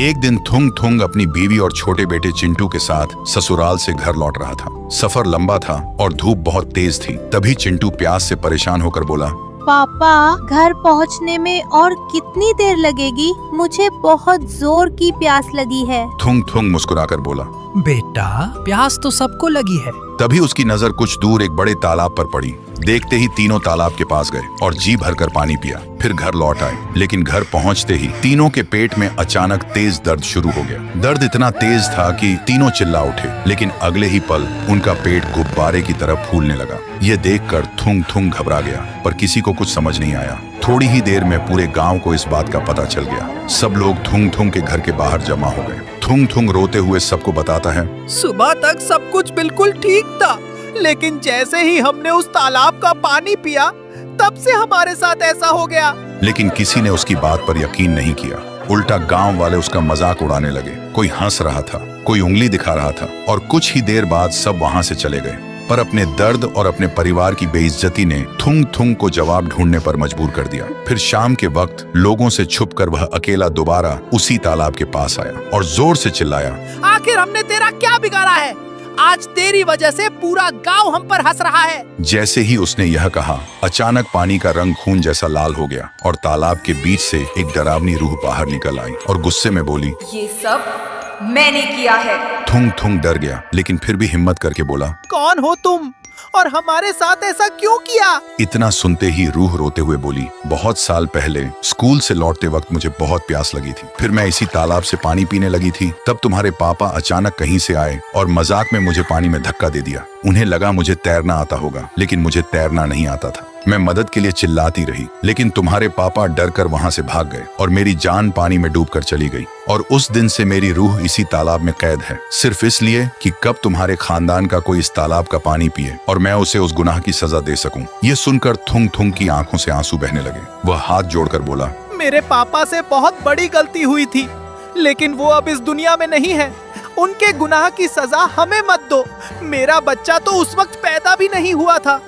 एक दिन थुंग थुंग अपनी बीवी और छोटे बेटे चिंटू के साथ ससुराल से घर लौट रहा था। सफर लंबा था और धूप बहुत तेज थी। तभी चिंटू प्यास से परेशान होकर बोला, पापा, घर पहुंचने में और कितनी देर लगेगी? मुझे बहुत जोर की प्यास लगी है। थुंग थुंग मुस्कुराकर बोला, बेटा, प्यास तो सबको लगी है। तभी उसकी नजर कुछ दूर एक बड़े तालाब पर पड़ी। देखते ही तीनों तालाब के पास गए और जी भरकर पानी पिया। फिर घर लौट आए, लेकिन घर पहुंचते ही तीनों के पेट में अचानक तेज दर्द शुरू हो गया। दर्द इतना तेज था कि तीनों चिल्ला उठे, लेकिन अगले ही पल उनका पेट गुब्बारे की तरह फूलने लगा। ये देखकर थुंग थुंग घबरा गया, पर किसी को कुछ समझ नहीं आया। थोड़ी ही देर में पूरे गांव को इस बात का पता चल गया। सब लोग थुंग थुंग के घर के बाहर जमा हो गए। थुंग थुंग रोते हुए सबको बताता है, सुबह तक सब कुछ बिल्कुल ठीक था, लेकिन जैसे ही हमने उस तालाब का पानी पिया, तब से हमारे साथ ऐसा हो गया। लेकिन किसी ने उसकी बात पर यकीन नहीं किया। उल्टा गांव वाले उसका मजाक उड़ाने लगे। कोई हंस रहा था, कोई उंगली दिखा रहा था, और कुछ ही देर बाद सब वहां से चले गए। पर अपने दर्द और अपने परिवार की बेइज्जती ने थुंग थुंग को जवाब ढूंढने पर मजबूर कर दिया। फिर शाम के वक्त लोगों से छुपकर वह अकेला दोबारा उसी तालाब के पास आया और जोर से चिल्लाया, आखिर हमने तेरा क्या बिगाड़ा है? आज तेरी वजह से पूरा गांव हम पर हंस रहा है। जैसे ही उसने यह कहा, अचानक पानी का रंग खून जैसा लाल हो गया और तालाब के बीच से एक डरावनी रूह बाहर निकल आई और गुस्से में बोली, ये सब मैंने किया है। थुंग थुंग डर गया, लेकिन फिर भी हिम्मत करके बोला, कौन हो तुम और हमारे साथ ऐसा क्यों किया? इतना सुनते ही रूह रोते हुए बोली, बहुत साल पहले स्कूल से लौटते वक्त मुझे बहुत प्यास लगी थी। फिर मैं इसी तालाब से पानी पीने लगी थी। तब तुम्हारे पापा अचानक कहीं से आए और मजाक में मुझे पानी में धक्का दे दिया। उन्हें लगा मुझे तैरना आता होगा, लेकिन मुझे तैरना नहीं आता था। मैं मदद के लिए चिल्लाती रही, लेकिन तुम्हारे पापा डर कर वहां से भाग गए और मेरी जान पानी में डूबकर चली गई। और उस दिन से मेरी रूह इसी तालाब में कैद है, सिर्फ इसलिए कि कब तुम्हारे खानदान का कोई इस तालाब का पानी पिए और मैं उसे उस गुनाह की सजा दे सकूं। ये सुनकर थुंग थुंग की आंखों से आंसू बहने लगे। वह हाथ जोड़कर बोला, मेरे पापा से बहुत बड़ी गलती हुई थी, लेकिन वो अब इस दुनिया में नहीं है। उनके गुनाह की सजा हमें मत दो। मेरा बच्चा तो उस वक्त पैदा भी नहीं हुआ था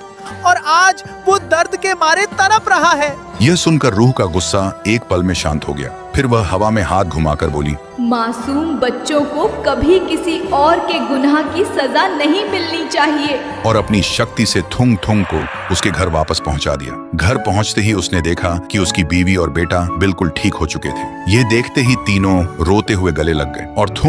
और आज वो दर्द के मारे तड़प रहा है। यह सुनकर रूह का गुस्सा एक पल में शांत हो गया। फिर वह हवा में हाथ घुमाकर बोली, मासूम बच्चों को कभी किसी और के गुनाह की सजा नहीं मिलनी चाहिए। और अपनी शक्ति से थुंग थुंग को उसके घर वापस पहुंचा दिया। घर पहुंचते ही उसने देखा कि उसकी बीवी और बेटा बिल्कुल ठीक हो चुके थे। ये देखते ही तीनों रोते हुए गले लग गए और थुंग